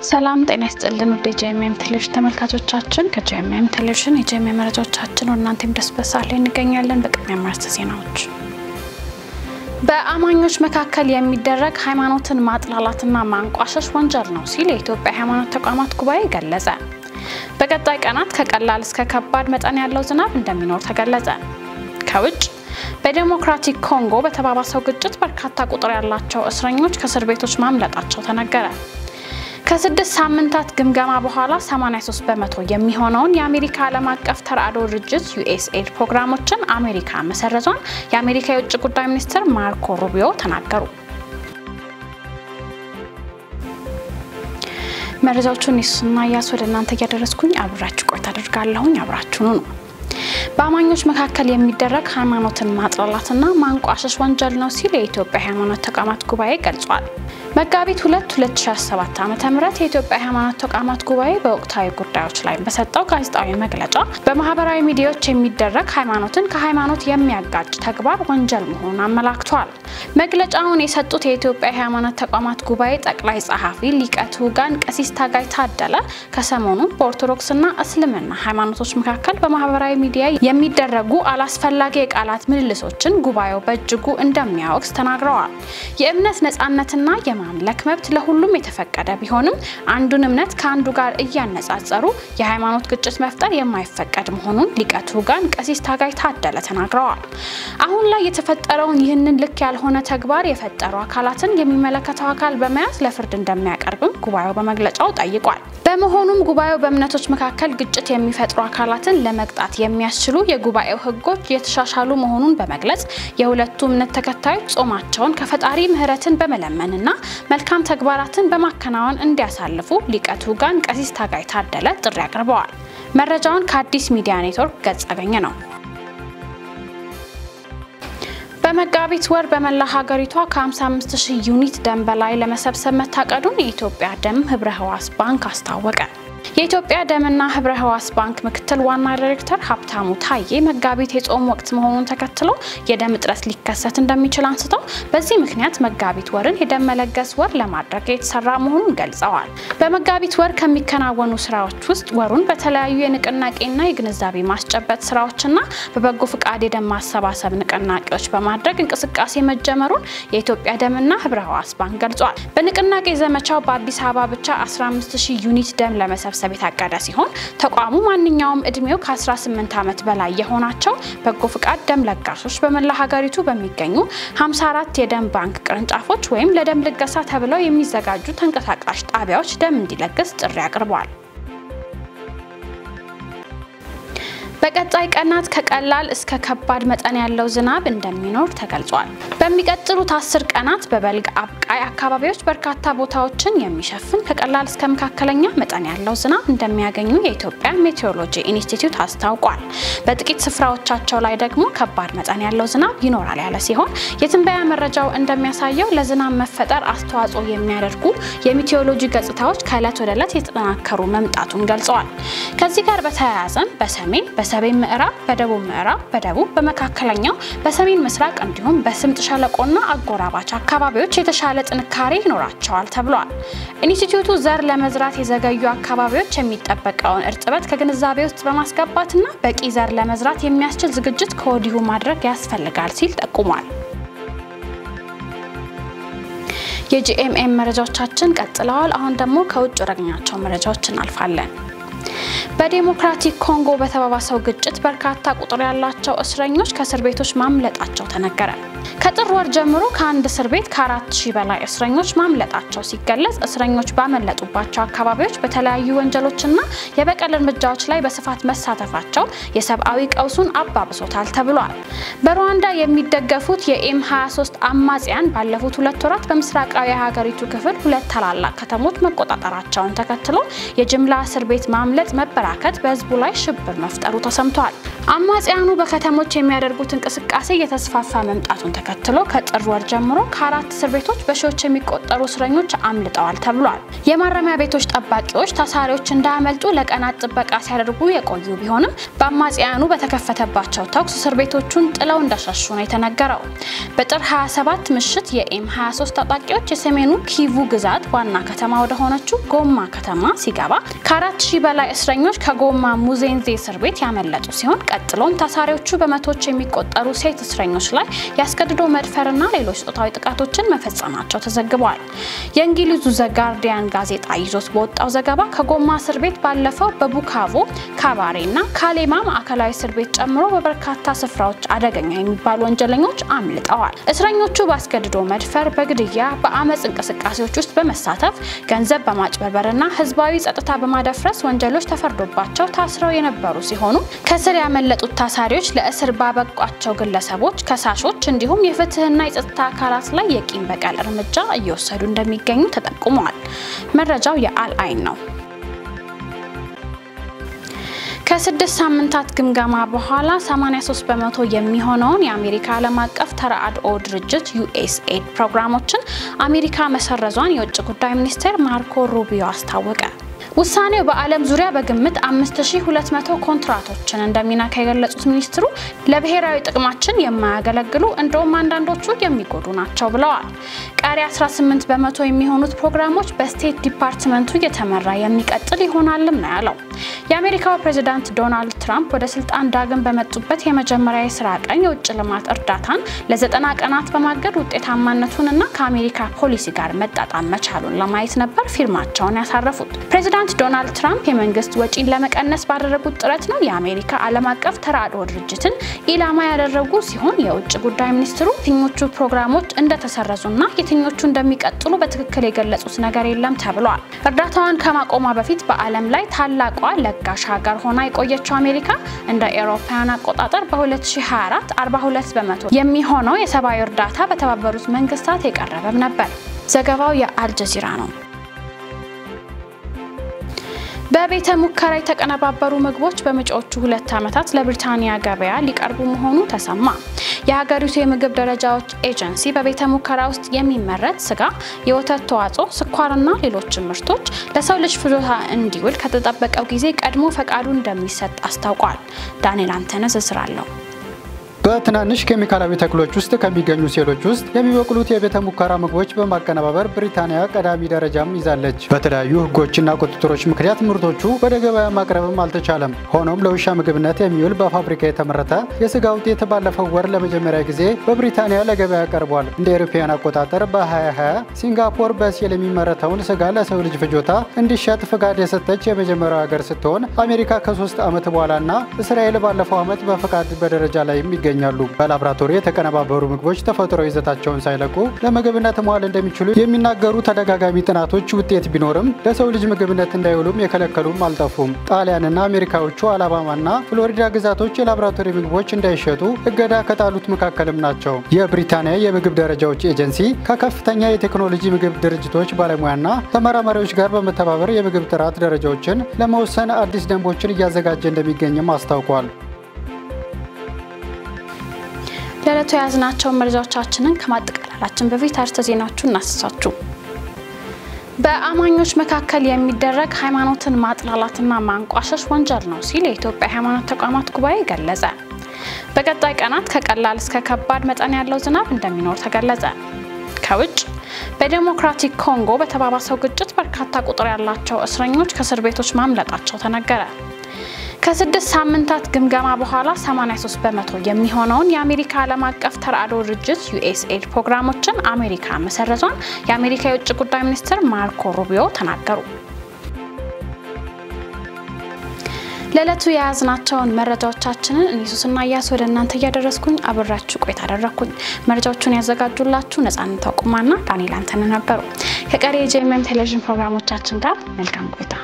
ሰላም ጤና ይስጥልን ወደ ጄኤምኤም ቴሌቪዥን ተመልካቾቻችን ከጄኤምኤም ቴሌቪዥን የጄኤምኤም መረጃዎቻችን ወናንተም ደስበሳል እንገኛለን። በቅድሚያ ማርስ ዜናዎች በአማኞች መካከል የሚደረግ ሃይማኖትን ማጥላላትና ማንቋሸሽ ወንጀል ነው ሲል የኢትዮጵያ ሃይማኖት ተቋማት ጉባኤ ገለጸ። በቀጣይ ቀናት ከቀላል እስከ ከባድ መጠን ያለው ዝናብ እንደሚኖር ተገለጸ። ከውጭ በዲሞክራቲክ ኮንጎ በተባባሰው ግጭት በርካታ ቁጥር ያላቸው እስረኞች ከእስር ቤቶች ማምለጣቸው ተነገረ። ከ6 ሳምንታት ግምገማ በኋላ 83% የሚሆነውን የአሜሪካ ዓለም አቀፍ ተራድኦ ድርጅት USAID ፕሮግራሞችን አሜሪካ መሰረዟን የአሜሪካ የውጭ ጉዳይ ሚኒስትር ማርኮ ሩቢዮ ተናገሩ። መረጃዎቹን ይስና ያስወደናንተ ያደረስኩኝ አብራችሁ ቆይታ አድርጋለሁ። አብራችሁ ነው። በአማኞች መካከል የሚደረግ ሃይማኖትን ማጥላላትና ማንቋሸሽ ወንጀል ነው ሲል የኢትዮጵያ ሃይማኖት ተቋማት ጉባኤ ገልጿል። መጋቢት 2 2017 ዓ.ም የኢትዮጵያ ሃይማኖት ተቋማት ጉባኤ በወቅታዊ ጉዳዮች ላይ በሰጠው ጋዜጣዊ መግለጫ በማህበራዊ ሚዲያዎች የሚደረግ ሃይማኖትን ከሃይማኖት የሚያጋጭ ተግባር ወንጀል መሆኑን አመላክቷል። መግለጫውን የሰጡት የኢትዮጵያ ሃይማኖት ተቋማት ጉባኤ ጠቅላይ ጸሐፊ ሊቀ ትጉሃን ቀሲስ ታጋይ ታደለ ከሰሞኑ በኦርቶዶክስና እስልምና ሃይማኖቶች መካከል በማህበራዊ ሚዲያ የሚደረጉ አላስፈላጊ የቃላት ምልልሶችን ጉባኤው በእጅጉ እንደሚያወግዝ ተናግረዋል። የእምነት ነጻነትና የማምለክ መብት ለሁሉም የተፈቀደ ቢሆንም አንዱን እምነት ከአንዱ ጋር እያነጻጸሩ የሃይማኖት ግጭት መፍጠር የማይፈቀድ መሆኑን ሊቀ ትጉሃን ቀሲስ ታጋይ ታደለ ተናግረዋል። አሁን ላይ የተፈጠረውን ይህንን ልክ ያልሆነ ተግባር የፈጠሩ አካላትን የሚመለከተው አካል በመያዝ ለፍርድ እንደሚያቀርብም ጉባኤው በመግለጫው ጠይቋል። በመሆኑም ጉባኤው በእምነቶች መካከል ግጭት የሚፈጥሩ አካላትን ለመቅጣት የሚያስችሉ የጉባኤው ህጎች የተሻሻሉ መሆኑን በመግለጽ የሁለቱ እምነት ተከታዮች ጾማቸውን ከፈጣሪ ምህረትን በመለመንና መልካም ተግባራትን በማከናወን እንዲያሳልፉ ሊቀ ትጉሃን ቀሲስ ታጋይ ታደለ ጥሪ አቅርበዋል። መረጃውን ከአዲስ ሚዲያ ኔትወርክ ገጽ አገኘ ነው። በመጋቢት ወር በመላ ሀገሪቷ ከ55000 ዩኒት ደም በላይ ለመሰብሰብ መታቀዱን የኢትዮጵያ ደም ህብረ ህዋስ ባንክ አስታወቀ። የኢትዮጵያ ደምና ህብረ ህዋስ ባንክ ምክትል ዋና ዳይሬክተር ሀብታሙ ታዬ መጋቢት የጾም ወቅት መሆኑን ተከትሎ የደም እጥረት ሊከሰት እንደሚችል አንስተው በዚህ ምክንያት መጋቢት ወርን የደም መለገስ ወር ለማድረግ የተሰራ መሆኑን ገልጸዋል። በመጋቢት ወር ከሚከናወኑ ስራዎች ውስጥ ወሩን በተለያዩ የንቅናቄና የግንዛቤ ማስጨበጥ ስራዎችና በበጎ ፍቃድ የደም ማሰባሰብ ንቅናቄዎች በማድረግ እንቅስቃሴ መጀመሩን የኢትዮጵያ ደምና ህብረ ህዋስ ባንክ ገልጿል። በንቅናቄ ዘመቻው በአዲስ አበባ ብቻ 15000 ዩኒት ደም ለመሰብሰብ የታቀደ ሲሆን ተቋሙ ማንኛውም እድሜው ከ18 ዓመት በላይ የሆናቸው በጎ ፍቃድ ደም ለጋሾች በመላ ሀገሪቱ በሚገኙ 54 የደም ባንክ ቅርንጫፎች ወይም ለደም ልገሳ ተብለው የሚዘጋጁ ተንቀሳቃሽ ጣቢያዎች ደም እንዲለግስ ጥሪ አቅርበዋል። በቀጣይ ቀናት ከቀላል እስከ ከባድ መጠን ያለው ዝናብ እንደሚኖር ተገልጿል። በሚቀጥሉት 10 ቀናት በበልግ አብቃይ አካባቢዎች በርካታ ቦታዎችን የሚሸፍን ከቀላል እስከ መካከለኛ መጠን ያለው ዝናብ እንደሚያገኙ የኢትዮጵያ ሜቴዎሮሎጂ ኢንስቲትዩት አስታውቋል። በጥቂት ስፍራዎቻቸው ላይ ደግሞ ከባድ መጠን ያለው ዝናብ ይኖራል ያለ ሲሆን የትንበያ መረጃው እንደሚያሳየው ለዝናብ መፈጠር አስተዋጽኦ የሚያደርጉ የሜቴዎሮሎጂ ገጽታዎች ከዕለት ወደ ዕለት የተጠናከሩ መምጣቱን ገልጸዋል። ከዚህ ጋር በተያያዘም በሰሜን በሰሜን ምዕራብ በደቡብ ምዕራብ በደቡብ በመካከለኛው በሰሜን ምስራቅ እንዲሁም በስምጥ ሸለቆና አጎራባች አካባቢዎች የተሻለ ጥንካሬ ይኖራቸዋል ተብሏል። ኢንስቲትዩቱ ዘር ለመዝራት የዘገዩ አካባቢዎች የሚጠበቀውን እርጥበት ከግንዛቤ ውስጥ በማስገባትና በቂ ዘር ለመዝራት የሚያስችል ዝግጅት ከወዲሁ ማድረግ ያስፈልጋል ሲል ጠቁሟል። የጂኤምኤም መረጃዎቻችን ቀጥለዋል። አሁን ደግሞ ከውጭ ረግኛቸው መረጃዎች እናልፋለን። በዲሞክራቲክ ኮንጎ በተባባሰው ግጭት በርካታ ቁጥር ያላቸው እስረኞች ከእስር ቤቶች ማምለጣቸው ተነገረ። ከጥር ወር ጀምሮ ከአንድ እስር ቤት ከ4000 በላይ እስረኞች ማምለጣቸው ሲገለጽ እስረኞች ባመለጡባቸው አካባቢዎች በተለያዩ ወንጀሎችና የበቀል እርምጃዎች ላይ በስፋት መሳተፋቸው የሰብአዊ ቀውሱን አባብሶታል ተብሏል። በሩዋንዳ የሚደገፉት የኤም23 አማጽያን ባለፉት 2 ወራት በምስራቃዊ የሀገሪቱ ክፍል 2 ታላላቅ ከተሞች መቆጣጠራቸውን ተከትሎ የጅምላ እስር ቤት ማምለጥ መበራከት በህዝቡ ላይ ሽብር መፍጠሩ ተሰምቷል። አማጽያኑ በከተሞች የሚያደርጉት እንቅስቃሴ የተስፋፋ መምጣቱን ተከትሎ ከጥር ወር ጀምሮ ከ4 እስር ቤቶች በሺዎች የሚቆጠሩ እስረኞች አምልጠዋል ተብሏል። የማረሚያ ቤቶች ጠባቂዎች ታሳሪዎች እንዳያመልጡ ለቀናት ጥበቃ ሲያደርጉ የቆዩ ቢሆንም በአማጽያኑ በተከፈተባቸው ተኩስ እስር ቤቶቹን ጥለው እንደሸሹ ነው የተነገረው። በጥር 27 ምሽት የኤም23 ታጣቂዎች የሰሜኑ ኪቩ ግዛት ዋና ከተማ ወደ ሆነችው ጎማ ከተማ ሲገባ ከ4000 በላይ እስረኞች ከጎማ ሙዜንዜ እስር ቤት ያመለጡ ሲሆን ቀጥሎም ታሳሪዎቹ በመቶዎች የሚቆጠሩ ሴት እስረኞች ላይ ያስገድዶ መድፈርና ሌሎች ጾታዊ ጥቃቶችን መፈጸማቸው ተዘግቧል። የእንግሊዙ ዘ ጋርዲያን ጋዜጣ ይዞት በወጣው ዘገባ ከጎማ እስር ቤት ባለፈው በቡካቮ ካባሬና ካሌማ ማዕከላዊ እስር ቤት ጨምሮ በበርካታ ስፍራዎች አደገኛ የሚባሉ ወንጀለኞች አምልጠዋል። እስረኞቹ ባስገድዶ መድፈር፣ በግድያ፣ በአመጽ እንቅስቃሴዎች ውስጥ በመሳተፍ ገንዘብ በማጭበርበርና ህዝባዊ ጸጥታ በማደፍረስ ወንጀሎች ተፈርዶባቸው ታስረው የነበሩ ሲሆኑ ከስር ያመለጡት ታሳሪዎች ለእስር ባበቋቸው ግለሰቦች፣ ከሳሾች እንዲሁም የፍትህና የጸጥታ አካላት ላይ የቂም በቀል እርምጃ እየወሰዱ እንደሚገኙ ተጠቁመዋል። መረጃው የአልአይን ነው። ከ6 ሳምንታት ግምገማ በኋላ 83% የሚሆነውን የአሜሪካ ዓለም አቀፍ ተራድኦ ድርጅት USAID ፕሮግራሞችን አሜሪካ መሰረዟን የውጭ ጉዳይ ሚኒስቴር ማርኮ ሩቢዮ አስታወቀ። ውሳኔው በዓለም ዙሪያ በግምት 5200 ኮንትራቶችን እንደሚነካ የገለጹት ሚኒስትሩ ለብሔራዊ ጥቅማችን የማያገለግሉ እንደውም አንዳንዶቹ የሚጎዱ ናቸው ብለዋል። ቀሪ 18% የሚሆኑት ፕሮግራሞች በስቴት ዲፓርትመንቱ እየተመራ የሚቀጥል ይሆናልም ነው ያለው። የአሜሪካው ፕሬዝዳንት ዶናልድ ትራምፕ ወደ ስልጣን ዳግም በመጡበት የመጀመሪያ የሥራ ቀን የውጭ ልማት እርዳታን ለ90 ቀናት በማገድ ውጤታማነቱንና ከአሜሪካ ፖሊሲ ጋር መጣጣም መቻሉን ለማየት ነበር ፊርማቸውን ያሳረፉት። ፕሬዝዳንት ዶናልድ ትራምፕ የመንግስት ወጪን ለመቀነስ ባደረጉት ጥረት ነው የአሜሪካ ዓለም አቀፍ ተራድኦ ድርጅትን ኢላማ ያደረጉ ሲሆን የውጭ ጉዳይ ሚኒስትሩ የትኞቹ ፕሮግራሞች እንደተሰረዙና የትኞቹ እንደሚቀጥሉ በትክክል የገለጹት ነገር የለም ተብሏል። እርዳታውን ከማቆሟ በፊት በዓለም ላይ ታላቋ ለጋሽ ሀገር ሆና የቆየችው አሜሪካ እንደ አውሮፓውያን አቆጣጠር በ2024 42% የሚሆነው የሰብአዊ እርዳታ በተባበሩት መንግስታት የቀረበም ነበር። ዘገባው የአልጀዚራ ነው። በቤተ ሙከራ የተቀነባበሩ ምግቦች በመጪዎቹ 2 ዓመታት ለብሪታንያ ገበያ ሊቀርቡ መሆኑ ተሰማ። የሀገሪቱ የምግብ ደረጃዎች ኤጀንሲ በቤተ ሙከራ ውስጥ የሚመረት ስጋ፣ የወተት ተዋጽኦ፣ ስኳርና ሌሎች ምርቶች ለሰው ልጅ ፍጆታ እንዲውል ከተጠበቀው ጊዜ ቀድሞ ፈቃዱ እንደሚሰጥ አስታውቋል። ዳንኤል አንተነህ ዝርዝራለሁ። በትናንሽ ኬሚካላዊ ተክሎች ውስጥ ከሚገኙ ሴሎች ውስጥ የሚበቅሉት የቤተ ሙከራ ምግቦች በማቀነባበር ብሪታንያ ቀዳሚ ደረጃም ይዛለች። በተለያዩ ህጎችና ቁጥጥሮች ምክንያት ምርቶቹ ወደ ገበያ ማቅረብም አልተቻለም። ሆኖም ለውሻ ምግብነት የሚውል በፋብሪካ የተመረተ የስጋ ውጤት ባለፈው ወር ለመጀመሪያ ጊዜ በብሪታንያ ለገበያ ቀርቧል። እንደ አውሮፓውያን አቆጣጠር በ2020 ሲንጋፖር በሴል የሚመረተውን ስጋ ለሰው ልጅ ፍጆታ እንዲሸጥ ፍቃድ የሰጠች የመጀመሪያው ሀገር ስትሆን አሜሪካ ከ3 ዓመት በኋላና እስራኤል ባለፈው ዓመት በፍቃድ በደረጃ ላይ ይገኛሉ። በላብራቶሪ የተቀነባበሩ ምግቦች ተፈጥሮ ይዘታቸውን ሳይለቁ ለምግብነት መዋል እንደሚችሉ የሚናገሩ ተደጋጋሚ ጥናቶች ውጤት ቢኖርም ለሰው ልጅ ምግብነት እንዳይውሉም የከለከሉም አልጠፉም። ጣሊያንና አሜሪካዎቹ አላባማና ፍሎሪዳ ግዛቶች የላብራቶሪ ምግቦች እንዳይሸጡ እገዳ ከጣሉት መካከልም ናቸው። የብሪታንያ የምግብ ደረጃዎች ኤጀንሲ ከከፍተኛ የቴክኖሎጂ ምግብ ድርጅቶች ባለሙያና ተመራማሪዎች ጋር በመተባበር የምግብ ጥራት ደረጃዎችን ለመወሰን አዲስ ደንቦችን እያዘጋጀ እንደሚገኝም አስታውቋል። ለለቱ ያዝናቸው መረጃዎቻችንን ከማጠቃለላችን በፊት አርዕስተ ዜናዎቹን እናስሳችሁ። በአማኞች መካከል የሚደረግ ሃይማኖትን ማጥላላትና ማንቋሸሽ ወንጀል ነው ሲል የኢትዮጵያ ሃይማኖት ተቋማት ጉባኤ ገለጸ። በቀጣይ ቀናት ከቀላል እስከ ከባድ መጠን ያለው ዝናብ እንደሚኖር ተገለጸ። ከውጭ በዲሞክራቲክ ኮንጎ በተባባሰው ግጭት በርካታ ቁጥር ያላቸው እስረኞች ከእስር ቤቶች ማምለጣቸው ተነገረ። ከ6 ሳምንታት ግምገማ በኋላ 83% የሚሆነውን የአሜሪካ ዓለም አቀፍ ተራድኦ ድርጅት USAID ፕሮግራሞችን አሜሪካ መሰረዟን የአሜሪካ የውጭ ጉዳይ ሚኒስትር ማርኮ ሩቢዮ ተናገሩ። ለለቱ የያዝናቸውን መረጃዎቻችንን ኢየሱስና ኢያሱ ወደ እናንተ ያደረስኩኝ አብራችሁ ቆይታ አደረኩኝ። መረጃዎቹን ያዘጋጁላችሁ ነፃነት ተቁማና ዳንኤል አንተነህ ነበሩ። ከቀሪ የጄኤምኤም ቴሌቪዥን ፕሮግራሞቻችን ጋር መልካም ቆይታ